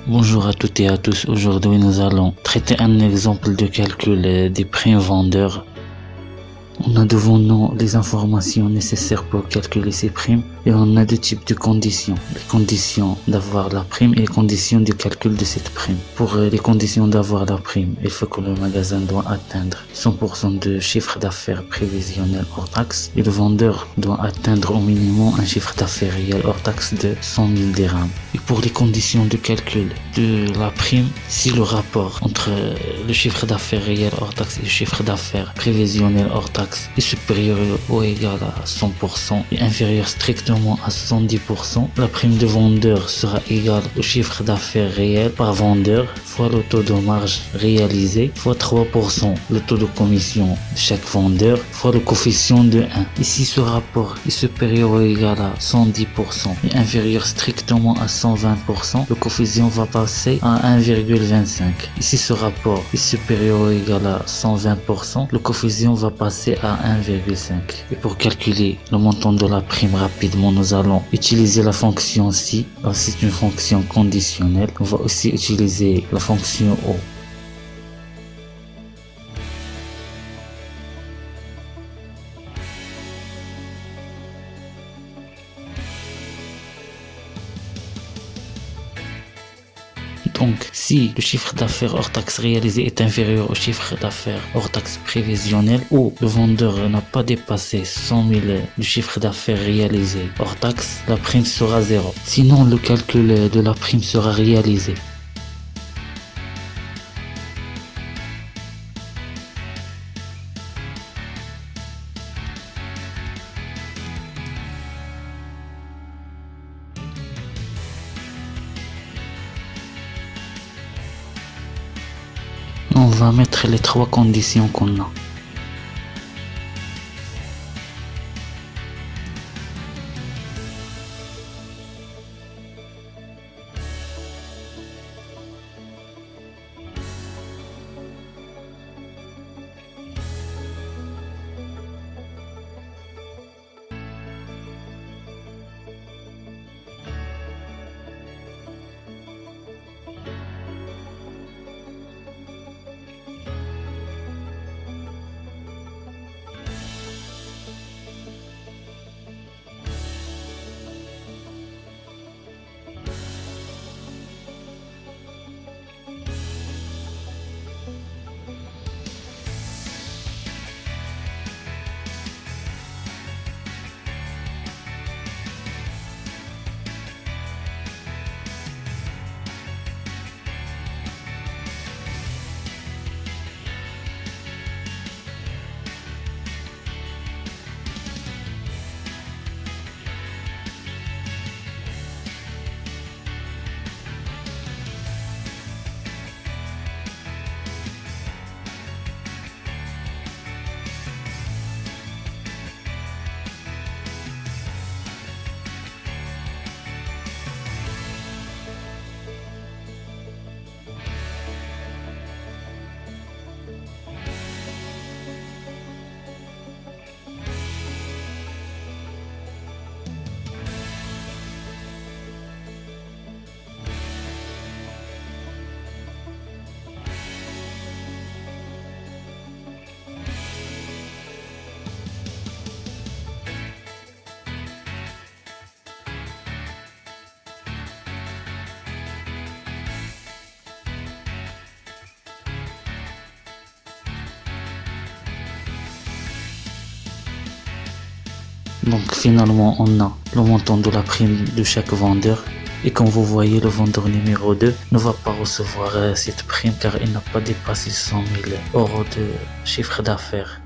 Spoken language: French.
Bonjour à toutes et à tous. Aujourd'hui, nous allons traiter un exemple de calcul des primes vendeurs. On a devant nous les informations nécessaires pour calculer ces primes et on a deux types de conditions. Les conditions d'avoir la prime et les conditions du calcul de cette prime. Pour les conditions d'avoir la prime, il faut que le magasin doit atteindre 100% de chiffre d'affaires prévisionnel hors taxe et le vendeur doit atteindre au minimum un chiffre d'affaires réel hors taxe de 100 000 dirhams. Et pour les conditions de calcul de la prime, si le rapport entre le chiffre d'affaires réel hors taxe et le chiffre d'affaires prévisionnel hors taxe est supérieur ou égal à 100% et inférieur strictement à 110%, la prime de vendeur sera égale au chiffre d'affaires réel par vendeur fois le taux de marge réalisé fois 3% le taux de commission de chaque vendeur fois le coefficient de 1. Et si ce rapport est supérieur ou égal à 110% et inférieur strictement à 120%, le coefficient va passer à 1,25. Et si ce rapport est supérieur ou égal à 120%, le coefficient va passer à 1,5. Et pour calculer le montant de la prime rapidement, nous allons utiliser la fonction si. C'est une fonction conditionnelle. On va aussi utiliser la fonction O. Donc, si le chiffre d'affaires hors taxe réalisé est inférieur au chiffre d'affaires hors taxe prévisionnel ou le vendeur n'a pas dépassé 100 000 du chiffre d'affaires réalisé hors taxe, la prime sera 0. Sinon, le calcul de la prime sera réalisé. On va mettre les trois conditions qu'on a. Donc finalement on a le montant de la prime de chaque vendeur et comme vous voyez le vendeur numéro 2 ne va pas recevoir cette prime car il n'a pas dépassé 100 000 euros de chiffre d'affaires.